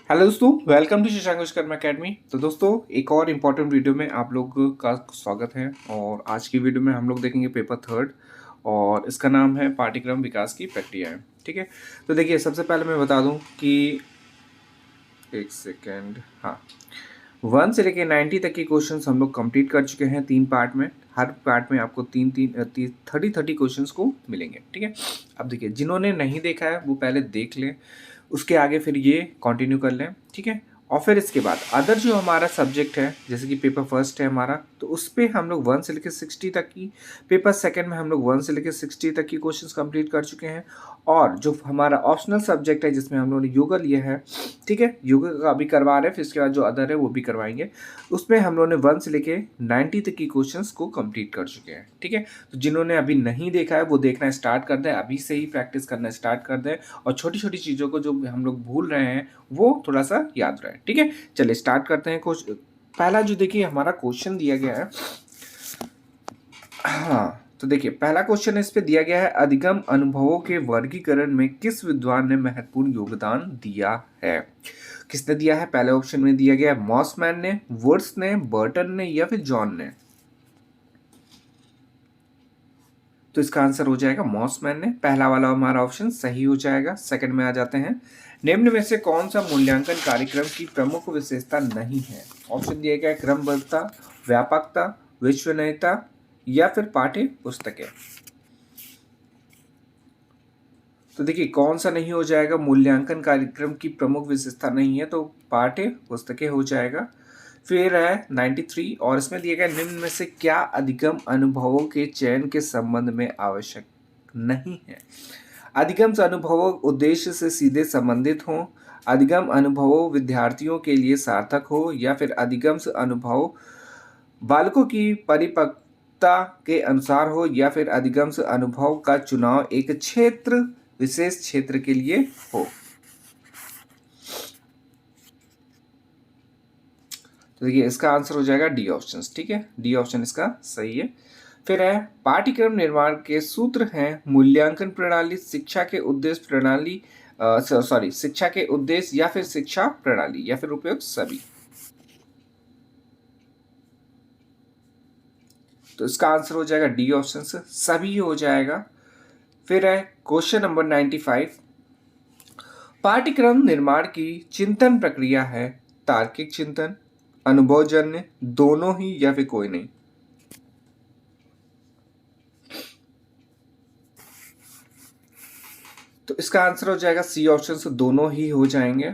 Hello दोस्तों, welcome to Shashank Vishwakarma academy. तो दोस्तों, एक और इम्पॉर्टेंट वीडियो में आप लोग का स्वागत है। और आज की वीडियो में हम लोग देखेंगे पेपर थर्ड, और इसका नाम है पाठ्यक्रम विकास की प्रक्रियाएं। ठीक है, तो देखिए, सबसे पहले मैं बता दूं कि एक सेकेंड, हाँ, 1 से लेके 90 तक के क्वेश्चंस हम लोग कंप्लीट कर चुके हैं 3 पार्ट में। हर पार्ट में आपको 30 क्वेश्चंस को मिलेंगे। ठीक है, अब देखिए, जिन्होंने नहीं देखा है वो पहले देख लें, उसके आगे फिर ये कंटिन्यू कर लें। ठीक है, और फिर इसके बाद अदर जो हमारा सब्जेक्ट है, जैसे कि पेपर फर्स्ट है हमारा, तो उस पर हम लोग 1 से लेकर 60 तक की, पेपर सेकंड में हम लोग 1 से लेकर 60 तक की क्वेश्चंस कंप्लीट कर चुके हैं। और जो हमारा ऑप्शनल सब्जेक्ट है जिसमें हम लोगों ने योगा लिया है, ठीक है, योगा का अभी करवा रहे हैं, फिर इसके बाद जो अदर है वो भी करवाएंगे। उसमें हम लोगों ने 1 से लेके 90 तक की क्वेश्चंस को कंप्लीट कर चुके हैं। ठीक है, तो जिन्होंने अभी नहीं देखा है वो देखना स्टार्ट कर दें, अभी से ही प्रैक्टिस करना स्टार्ट कर दें, और छोटी छोटी चीज़ों को जो हम लोग भूल रहे हैं वो थोड़ा सा याद रहे। ठीक है, चलिए स्टार्ट करते हैं। पहला जो देखिए हमारा क्वेश्चन दिया गया है, हाँ, तो देखिए पहला क्वेश्चन इस पे दिया गया है, अधिगम अनुभवों के वर्गीकरण में किस विद्वान ने महत्वपूर्ण योगदान दिया है। किसने दिया है? पहले ऑप्शन में दिया गया है मॉसमैन ने, वुड्स ने, बर्टन ने, या फिर जॉन ने। तो इसका आंसर हो जाएगा मॉसमैन ने। पहला वाला हमारा ऑप्शन सही हो जाएगा। सेकंड में आ जाते हैं, निम्न में से कौन सा मूल्यांकन कार्यक्रम की प्रमुख विशेषता नहीं है। ऑप्शन दिया गया है क्रमबद्धता, व्यापकता, विश्वसनीयता, या फिर पाठ्य पुस्तकें। तो देखिए, कौन सा नहीं हो जाएगा? मूल्यांकन कार्यक्रम की प्रमुख विशेषता नहीं है, तो पाठ्य पुस्तकें हो जाएगा। फिर है 93, और इसमें दिया गया निम्न में से क्या अधिगम अनुभवों के चयन के संबंध में आवश्यक नहीं है। अधिगम अनुभवों उद्देश्य से सीधे संबंधित हो, अधिगम अनुभवों विद्यार्थियों के लिए सार्थक हो, या फिर अधिगम अनुभव बालकों की परिपक्वता के अनुसार हो, या फिर अधिगम अनुभव का चुनाव एक विशेष क्षेत्र के लिए हो। तो देखिए, इसका आंसर हो जाएगा डी ऑप्शन। ठीक है, डी ऑप्शन इसका सही है। फिर है, पाठ्यक्रम निर्माण के सूत्र हैं मूल्यांकन प्रणाली, शिक्षा के उद्देश्य प्रणाली, शिक्षा के उद्देश्य, या फिर शिक्षा प्रणाली, या फिर उपयोग सभी। तो इसका आंसर हो जाएगा डी ऑप्शन से सभी हो जाएगा। फिर है क्वेश्चन नंबर 95, पाठ्यक्रम निर्माण की चिंतन प्रक्रिया है तार्किक चिंतन, अनुभवजन्य, दोनों ही, या फिर कोई नहीं। तो इसका आंसर हो जाएगा सी ऑप्शन से दोनों ही हो जाएंगे।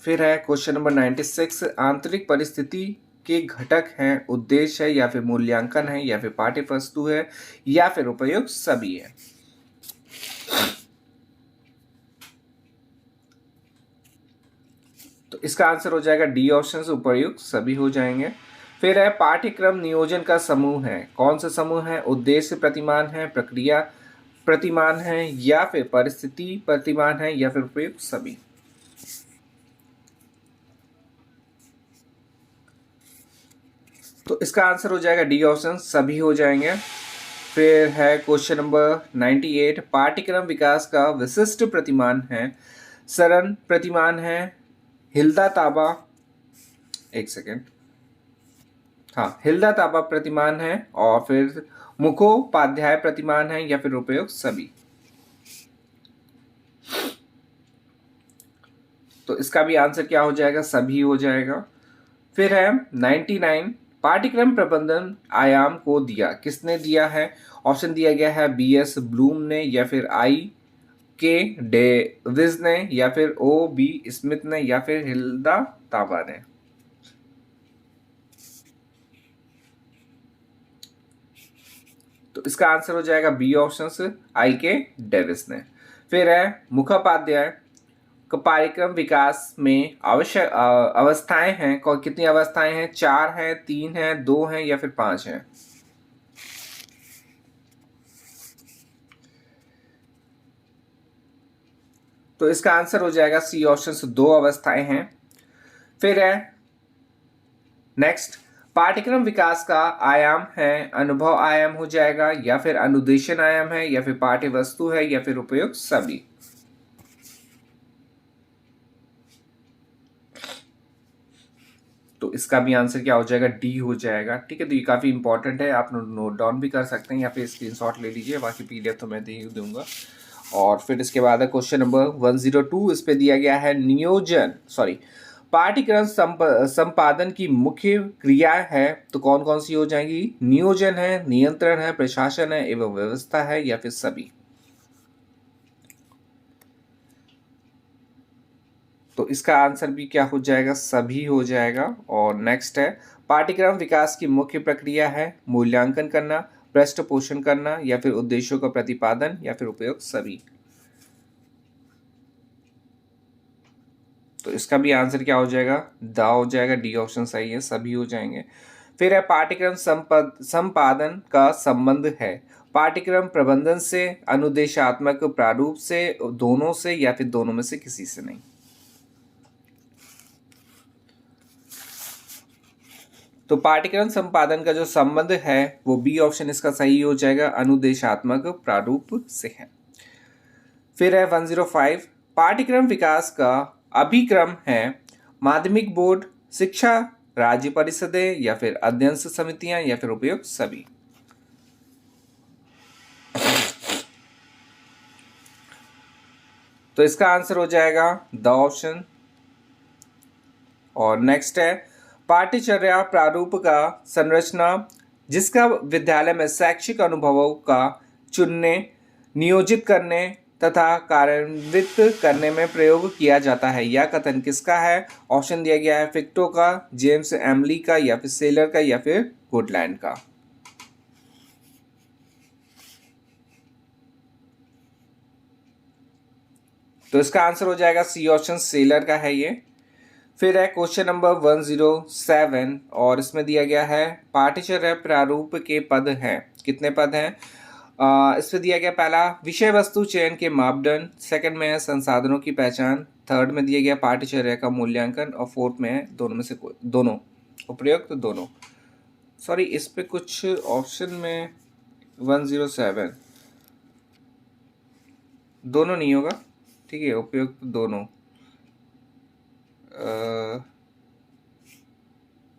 फिर है क्वेश्चन नंबर 96, आंतरिक परिस्थिति के घटक हैं उद्देश्य है, या फिर मूल्यांकन है, या फिर पाठ्य वस्तु है, या फिर उपयोग सभी है। तो इसका आंसर हो जाएगा डी ऑप्शन से उपयुक्त सभी हो जाएंगे। फिर है, पाठ्यक्रम नियोजन का समूह है। कौन सा समूह है? उद्देश्य प्रतिमान है, प्रक्रिया प्रतिमान है, या फिर परिस्थिति प्रतिमान है, या फिर उपयुक्त सभी। तो इसका आंसर हो जाएगा डी ऑप्शन सभी हो जाएंगे। फिर है क्वेश्चन नंबर 98, पाठ्यक्रम विकास का विशिष्ट प्रतिमान है, सरन प्रतिमान है, हिल्दा ताबा, एक सेकेंड, हाँ, हिल्दा ताबा प्रतिमान है, और फिर मुखोपाध्याय प्रतिमान है, या फिर उपयोग सभी। तो इसका भी आंसर क्या हो जाएगा? सभी हो जाएगा। फिर है 99, पाठ्यक्रम प्रबंधन आयाम को दिया किसने दिया है। ऑप्शन दिया गया है BS ब्लूम ने, या फिर I.K. डेविस ने, या फिर O.B. स्मिथ ने, या फिर हिल्दा ताबा ने। तो इसका आंसर हो जाएगा बी ऑप्शन से I.K. डेविस ने। फिर है मुखोपाध्याय कार्यक्रम विकास में आवश्यक अवस्थाएं हैं। कितनी अवस्थाएं हैं? 4 हैं, 3 हैं, 2 हैं, या फिर 5 हैं। तो इसका आंसर हो जाएगा सी ऑप्शन से 2 अवस्थाएं हैं। फिर है नेक्स्ट, पाठ्यक्रम विकास का आयाम है, अनुभव आयाम हो जाएगा, या फिर अनुदेशन आयाम है, या फिर पाठ्य वस्तु है, या फिर उपयोग सभी। तो इसका भी आंसर क्या हो जाएगा, डी हो जाएगा। ठीक है, तो ये काफ़ी इंपॉर्टेंट है, आप नोट डाउन भी कर सकते हैं या फिर स्क्रीनशॉट ले लीजिए, बाकी पीडीएफ तो मैं दे ही दूंगा। और फिर इसके बाद है क्वेश्चन नंबर 102, इस पे दिया गया है पाठ्यक्रम संपादन की मुख्य क्रिया है, तो कौन कौन सी हो जाएंगी, नियोजन है, नियंत्रण है, प्रशासन है एवं व्यवस्था है या फिर सभी। तो इसका आंसर भी क्या हो जाएगा, सभी हो जाएगा। और नेक्स्ट है, पाठ्यक्रम विकास की मुख्य प्रक्रिया है मूल्यांकन करना, पृष्ठपोषण करना या फिर उद्देश्यों का प्रतिपादन या फिर उपयोग, सभी। तो इसका भी आंसर क्या हो जाएगा, द हो जाएगा, डी ऑप्शन सही है, सभी हो जाएंगे। फिर है, पाठ्यक्रम संपादन का संबंध है पाठ्यक्रम प्रबंधन से, अनुदेशात्मक प्रारूप से, दोनों से या फिर दोनों में से किसी से नहीं। तो पाठ्यक्रम संपादन का जो संबंध है वो बी ऑप्शन इसका सही हो जाएगा, अनुदेशात्मक प्रारूप से है। फिर है 105, पाठ्यक्रम विकास का अभिक्रम है माध्यमिक बोर्ड, शिक्षा राज्य परिषदें या फिर अध्ययन समितियां या फिर उपयुक्त सभी। तो इसका आंसर हो जाएगा द ऑप्शन। और नेक्स्ट है, पाठ्यचर्या प्रारूप का संरचना जिसका विद्यालय में शैक्षिक अनुभवों का चुनने, नियोजित करने तथा कार्यान्वित करने में प्रयोग किया जाता है, यह कथन किसका है। ऑप्शन दिया गया है फिक्टो का, जेम्स एमली का या फिर सेलर का या फिर गुडलैंड का। तो इसका आंसर हो जाएगा सी ऑप्शन, सेलर का है ये। फिर है क्वेश्चन नंबर 107 और इसमें दिया गया है पाठ्यचर्या प्रारूप के पद हैं, कितने पद हैं। इस पे दिया गया पहला विषय वस्तु चयन के मापदंड, सेकंड में है संसाधनों की पहचान, थर्ड में दिया गया पाठ्यचर्या का मूल्यांकन और फोर्थ में है दोनों में से कोई, दोनों उपयुक्त, तो दोनों। सॉरी, इस पे कुछ ऑप्शन में 107 दोनों नहीं होगा, ठीक है, उपयुक्त दोनों।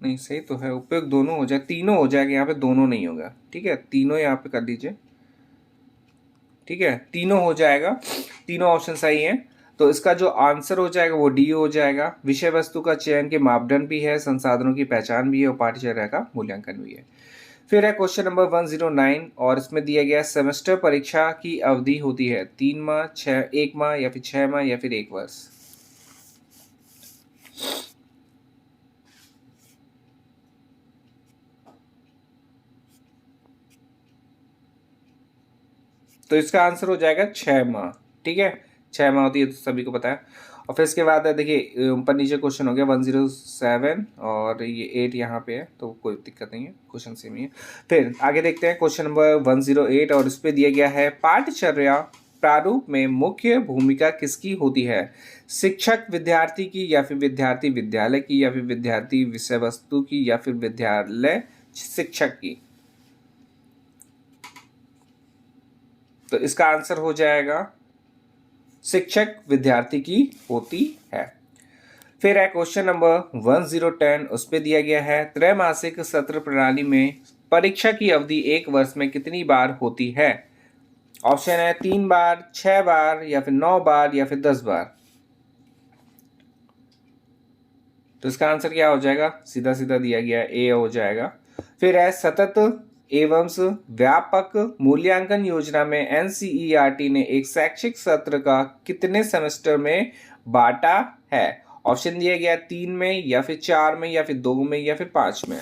नहीं, सही तो है, उपयुक्त दोनों हो जाए, तीनों हो जाएगा, यहाँ पे दोनों नहीं होगा, ठीक है, तीनों यहाँ पे कर दीजिए, ठीक है, तीनों हो जाएगा, तीनों ऑप्शन सही है। तो इसका जो आंसर हो जाएगा वो डी हो जाएगा, विषय वस्तु का चयन के मापदंड भी है, संसाधनों की पहचान भी है और पाठ्यचर्या का मूल्यांकन भी है। फिर है क्वेश्चन नंबर 109 और इसमें दिया गया सेमेस्टर परीक्षा की अवधि होती है 3 माह, 1 माह या फिर 6 माह या फिर 1 वर्ष। तो इसका आंसर हो जाएगा 6 माह, ठीक है, 6 माह होती है, तो सभी को पता है। और फिर इसके बाद है, देखिए ऊपर नीचे क्वेश्चन हो गया 107 और ये 8 यहाँ पे है, तो कोई दिक्कत नहीं है, क्वेश्चन सेम ही है। फिर आगे देखते हैं क्वेश्चन नंबर 108 और इस पे दिया गया है पाठ्यचर्या प्रारूप में मुख्य भूमिका किसकी होती है, शिक्षक विद्यार्थी की या फिर विद्यार्थी विद्यालय की या फिर विद्यार्थी विषय वस्तु की या फिर विद्यालय शिक्षक की। तो इसका आंसर हो जाएगा शिक्षक विद्यार्थी की होती है। फिर है क्वेश्चन नंबर 1010, उस पे दिया गया है त्रैमासिक सत्र प्रणाली में परीक्षा की अवधि 1 वर्ष में कितनी बार होती है। ऑप्शन है 3 बार, 6 बार या फिर 9 बार या फिर 10 बार। तो इसका आंसर क्या हो जाएगा, सीधा सीधा दिया गया है, ए हो जाएगा। फिर है सतत एवं व्यापक मूल्यांकन योजना में एनसीईआरटी ने एक शैक्षिक सत्र का कितने सेमेस्टर में बांटा है। ऑप्शन दिया गया 3 में या फिर 4 में या फिर 2 में या फिर 5 में।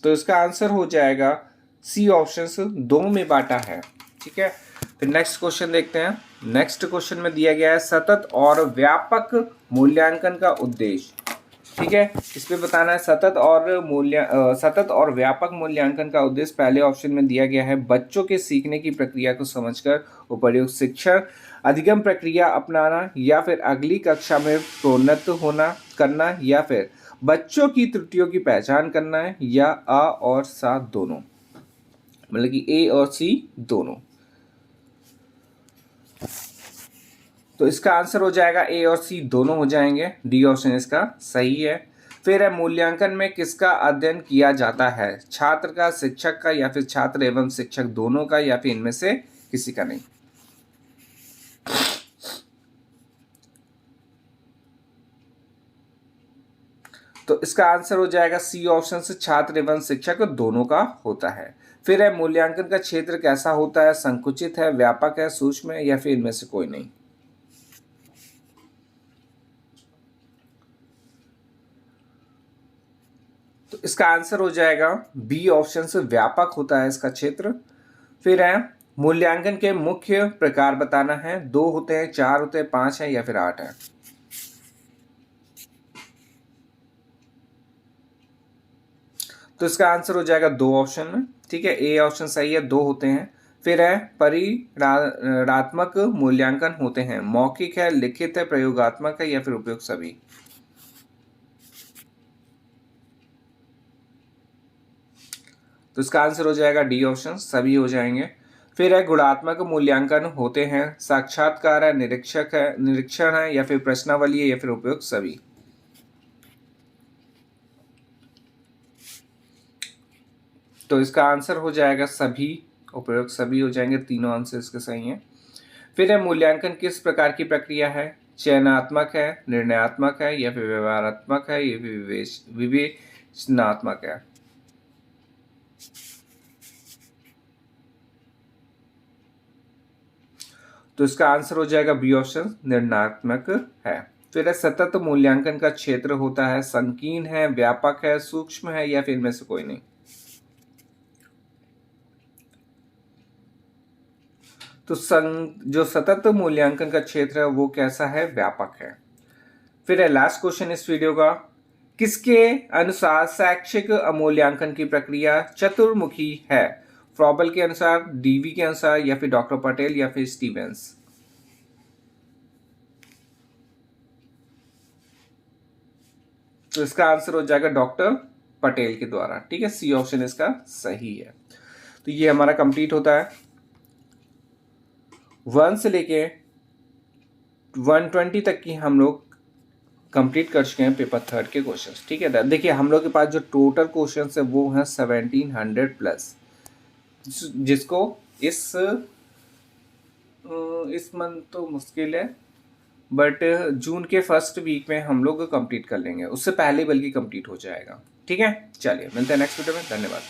तो इसका आंसर हो जाएगा सी ऑप्शन, 2 में बांटा है, ठीक है। फिर नेक्स्ट क्वेश्चन देखते हैं। नेक्स्ट क्वेश्चन में दिया गया है सतत और व्यापक मूल्यांकन का उद्देश्य, ठीक है, इस पे बताना है सतत और व्यापक मूल्यांकन का उद्देश्य। पहले ऑप्शन में दिया गया है बच्चों के सीखने की प्रक्रिया को समझकर उपयुक्त शिक्षण अधिगम प्रक्रिया अपनाना या फिर अगली कक्षा में प्रोन्नत होना करना या फिर बच्चों की त्रुटियों की पहचान करना है या अ और सा दोनों, मतलब कि ए और सी दोनों। तो इसका आंसर हो जाएगा ए और सी दोनों हो जाएंगे, डी ऑप्शन इसका सही है। फिर है मूल्यांकन में किसका अध्ययन किया जाता है, छात्र का, शिक्षक का, या फिर छात्र एवं शिक्षक दोनों का, या फिर इनमें से किसी का नहीं। तो इसका आंसर हो जाएगा सी ऑप्शन से, छात्र एवं शिक्षक दोनों का होता है। फिर है मूल्यांकन का क्षेत्र कैसा होता है, संकुचित है, व्यापक है, सूक्ष्म है, या फिर इनमें से कोई नहीं। तो इसका आंसर हो जाएगा बी ऑप्शन से, व्यापक होता है इसका क्षेत्र। फिर है मूल्यांकन के मुख्य प्रकार बताना है, 2 होते हैं, 4 होते हैं, 5 है, या फिर 8 है। तो इसका आंसर हो जाएगा 2 ऑप्शन में, ठीक है, ए ऑप्शन सही है, 2 होते हैं। फिर है परिणात्मक मूल्यांकन होते हैं, मौखिक है, लिखित है, प्रयोगात्मक है, या फिर उपयुक्त सभी। तो इसका आंसर हो जाएगा डी ऑप्शन सभी हो जाएंगे। फिर है गुणात्मक मूल्यांकन होते हैं, साक्षात्कार है, निरीक्षण है, या फिर प्रश्नावली है, या फिर उपयुक्त सभी। तो इसका आंसर हो जाएगा सभी, उपयुक्त सभी हो जाएंगे, तीनों आंसर इसके सही हैं। फिर है मूल्यांकन किस प्रकार की प्रक्रिया है, चयनात्मक है, निर्णयात्मक है, या फिर व्यवहारात्मक है, या फिर विवेचनात्मक है। तो इसका आंसर हो जाएगा बी ऑप्शन, निर्णयात्मक है। फिर है सतत मूल्यांकन का क्षेत्र होता है, संकीर्ण है, व्यापक है, सूक्ष्म है, या फिर इनमें से कोई नहीं। तो जो सतत मूल्यांकन का क्षेत्र है वो कैसा है, व्यापक है। फिर है लास्ट क्वेश्चन इस वीडियो का, किसके अनुसार शैक्षिक मूल्यांकन की प्रक्रिया चतुर्मुखी है, फ्रॉबल के अनुसार, डीवी के अनुसार, या फिर डॉक्टर पटेल, या फिर स्टीवेंस। तो इसका आंसर हो जाएगा डॉक्टर पटेल के द्वारा, ठीक है, सी ऑप्शन इसका सही है। तो ये हमारा कंप्लीट होता है 1 से लेके 120 तक की हम लोग कंप्लीट कर चुके हैं पेपर थर्ड के क्वेश्चंस, ठीक है। देखिए हम लोग के पास जो टोटल क्वेश्चंस है वो हैं 1700 प्लस, जिसको इस मंथ तो मुश्किल है, बट जून के फर्स्ट वीक में हम लोग कंप्लीट कर लेंगे, उससे पहले बल्कि कंप्लीट हो जाएगा, ठीक है। चलिए मिलते हैं नेक्स्ट वीडियो में, धन्यवाद।